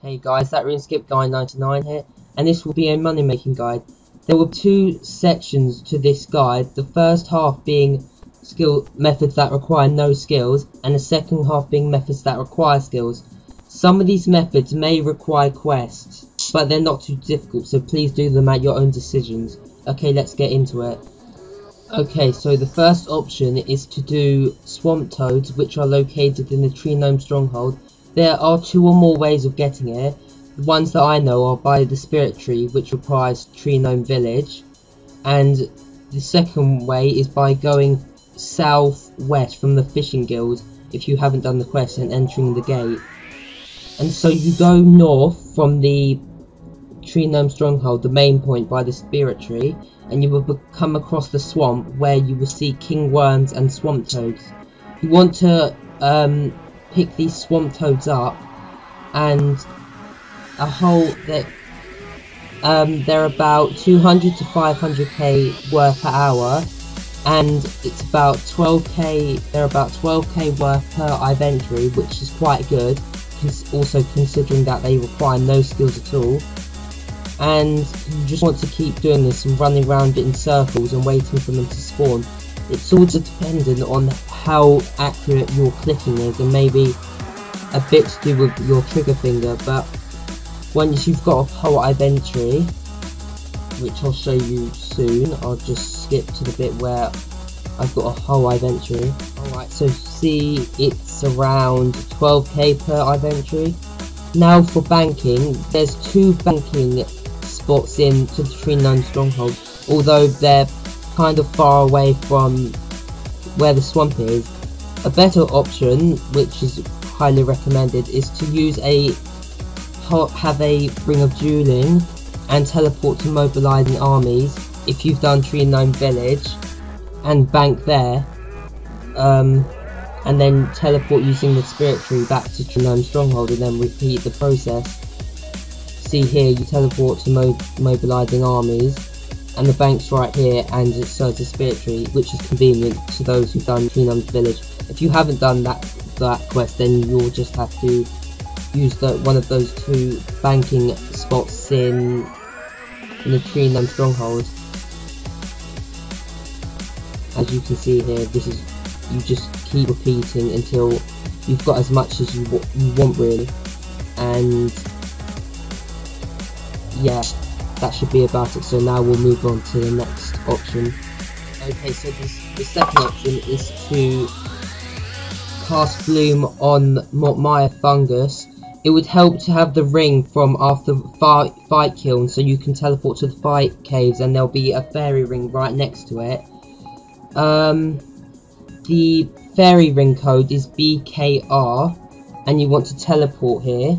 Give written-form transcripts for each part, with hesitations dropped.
Hey guys, that Runescape guy 99 here, and this will be a money making guide. There were two sections to this guide, the first half being skill methods that require no skills, and the second half being methods that require skills. Some of these methods may require quests, but they're not too difficult, so please do them at your own decisions. Okay, let's get into it. Okay, so the first option is to do swamp toads, which are located in the tree gnome stronghold. There are two or more ways of getting here. The ones that I know are by the spirit tree, which requires tree gnome village, and the second way is by going southwest from the fishing guild if you haven't done the quest and entering the gate. And so you go north from the tree gnome stronghold, the main point by the spirit tree, and you will come across the swamp where you will see king worms and swamp toads. You want to pick these swamp toads up, and they're about 200 to 500k worth per hour, and it's about 12k. They're about 12k worth per inventory, which is quite good, also considering that they require no skills at all. And you just want to keep doing this and running around in circles and waiting for them to spawn. It's also dependent on how accurate your clicking is, and maybe a bit to do with your trigger finger. But once you've got a whole inventory, which I'll show you soon, I'll just skip to the bit where I've got a whole inventory. Alright, so see, it's around 12k per inventory. Now for banking, there's two banking spots into the tree gnome stronghold, although they're kind of far away from where the swamp is. A better option, which is highly recommended, is to use have a ring of dueling and teleport to mobilizing armies if you've done tree gnome village, and bank there, and then teleport using the spirit tree back to tree gnome stronghold, and then repeat the process. See here, you teleport to mobilizing armies, and the bank's right here, and so it's a spirit tree, which is convenient to those who've done tree gnome village. If you haven't done that quest, then you'll just have to use one of those two banking spots in the tree gnome stronghold. As you can see here, you just keep repeating until you've got as much as you want, really. And yeah, that should be about it. So now we'll move on to the next option. Okay, so the second option is to cast Bloom on Maya Fungus. It would help to have the ring from after fight kiln, so you can teleport to the fight caves and there'll be a fairy ring right next to it. The fairy ring code is BKR, and you want to teleport here.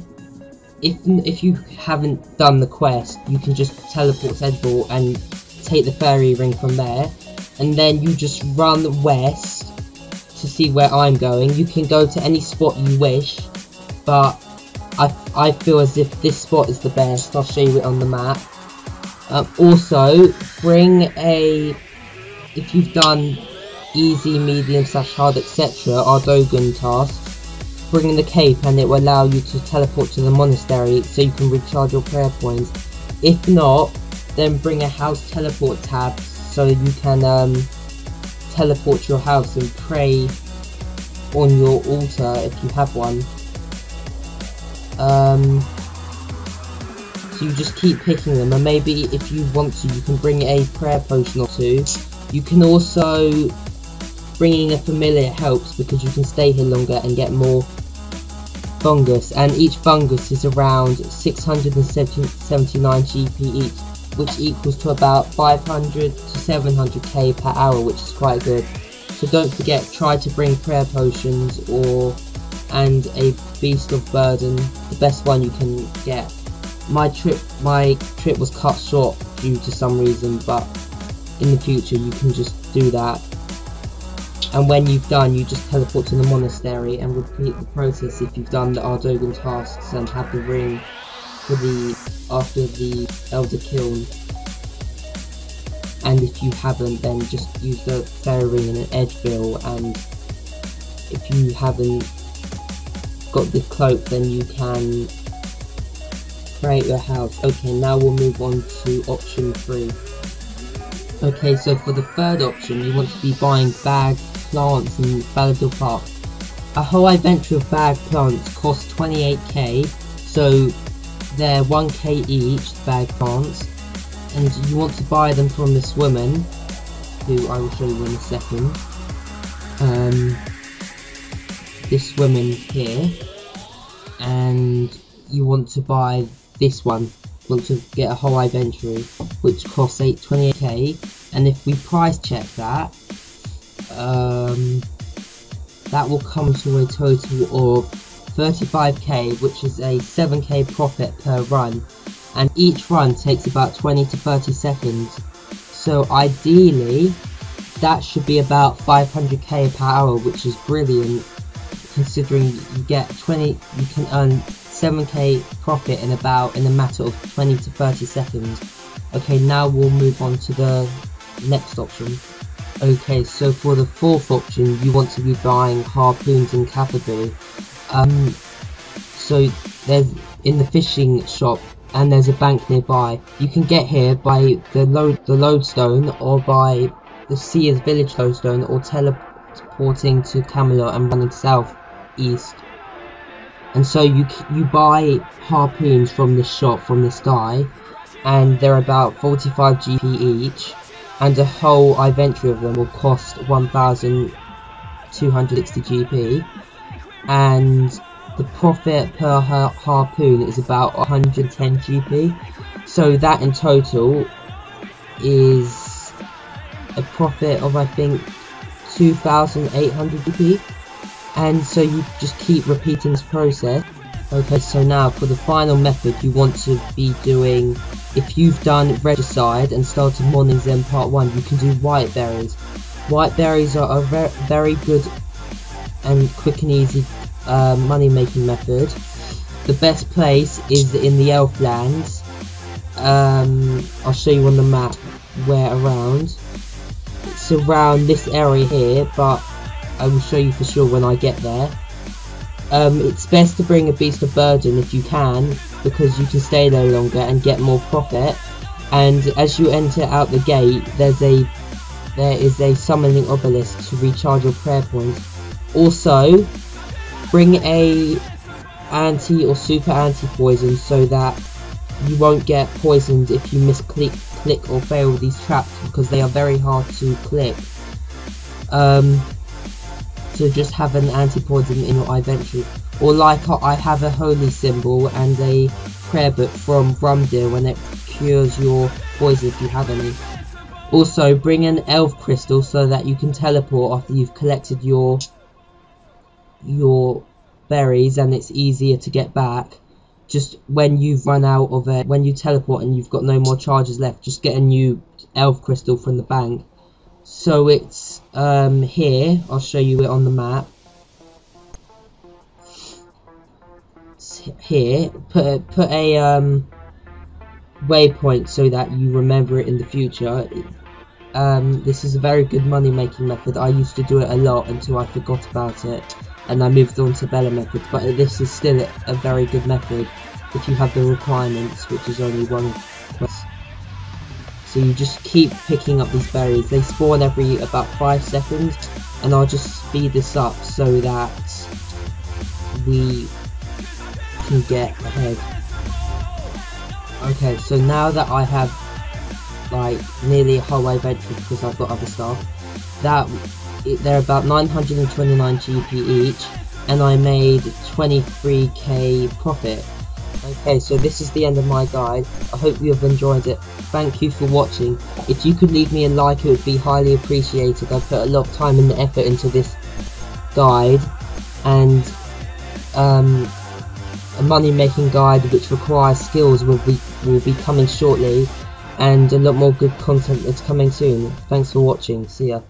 If you haven't done the quest, you can just teleport to Edgeval and take the fairy ring from there, and then you just run west to see where I'm going. You can go to any spot you wish, but I feel as if this spot is the best. I'll show you it on the map. Also, if you've done easy, medium / hard, etc. Ardogan tasks, bring in the cape, and it will allow you to teleport to the monastery so you can recharge your prayer points. If not, then bring a house teleport tab so you can teleport to your house and pray on your altar if you have one. So you just keep picking them, and maybe if you want to, you can bring a prayer potion or two. You can also bringing a familiar helps because you can stay here longer and get more fungus, and each fungus is around 679 GP each, which equals to about 500 to 700k per hour, which is quite good. So don't forget, try to bring prayer potions and a beast of burden, the best one you can get. My trip was cut short due to some reason, but in the future you can just do that. And when you've done, you just teleport to the monastery and repeat the process if you've done the Ardogan tasks and have the ring after the Elder Kiln. And if you haven't, then just use the fairy ring in an Edgeville, and if you haven't got the cloak, then you can create your house. Okay, now we'll move on to option 3. Okay, so for the third option, you want to be buying bagged plants in Faladil Park. A whole inventory of bagged plants costs 28k, so they're 1k each, bagged plants, and you want to buy them from this woman, who I will show you in a second. This woman here, and you want to buy this one. You want to get a whole inventory, which costs 28k, and if we price check that, that will come to a total of 35k, which is a 7k profit per run, and each run takes about 20 to 30 seconds. So ideally, that should be about 500k per hour, which is brilliant, considering you get you can earn 7k profit in a matter of 20 to 30 seconds. Okay, now we'll move on to the next option. Okay, so for the fourth option, you want to be buying harpoons in Cafferby. So there's in the fishing shop, and there's a bank nearby. You can get here by the lodestone, or by the Seer's Village lodestone, or teleporting to Camelot and running south east. And so you buy harpoons from this shop, from this guy, and they're about 45 GP each, and a whole inventory of them will cost 1,260 GP, and the profit per harpoon is about 110 GP, so that in total is a profit of, I think, 2,800 GP. And so you just keep repeating this process. Okay, so now for the final method, you want to be doing, if you've done Regicide and started Morning Zen Part 1, you can do white berries. White berries are a very good and quick and easy money making method. The best place is in the elf lands. I'll show you on the map where around. It's around this area here, but I will show you for sure when I get there. It's best to bring a beast of burden if you can, because you can stay there longer and get more profit. And as you enter out the gate, there is a summoning obelisk to recharge your prayer points. Also, bring a anti or super anti poison so that you won't get poisoned if you misclick or fail these traps, because they are very hard to click. So just have an anti-poison in your inventory, or like I have a holy symbol and a prayer book from Rumdir when it cures your poison if you have any. Also bring an elf crystal so that you can teleport after you've collected your berries, and it's easier to get back. Just when you've run out of it, when you teleport and you've got no more charges left, just get a new elf crystal from the bank. So it's here, I'll show you it on the map. It's here, put a waypoint so that you remember it in the future. This is a very good money making method. I used to do it a lot until I forgot about it, and I moved on to better methods, but this is still a very good method if you have the requirements, which is only one quest. So you just keep picking up these berries. They spawn every about 5 seconds, and I'll just speed this up so that we can get ahead. Okay, so now that I have like nearly a whole inventory, because I've got other stuff, they're about 929 GP each, and I made 23k profit. Okay, so this is the end of my guide. I hope you have enjoyed it. Thank you for watching. If you could leave me a like, it would be highly appreciated. I put a lot of time and effort into this guide, and a money making guide which requires skills will be coming shortly, and a lot more good content that's coming soon. Thanks for watching. See ya.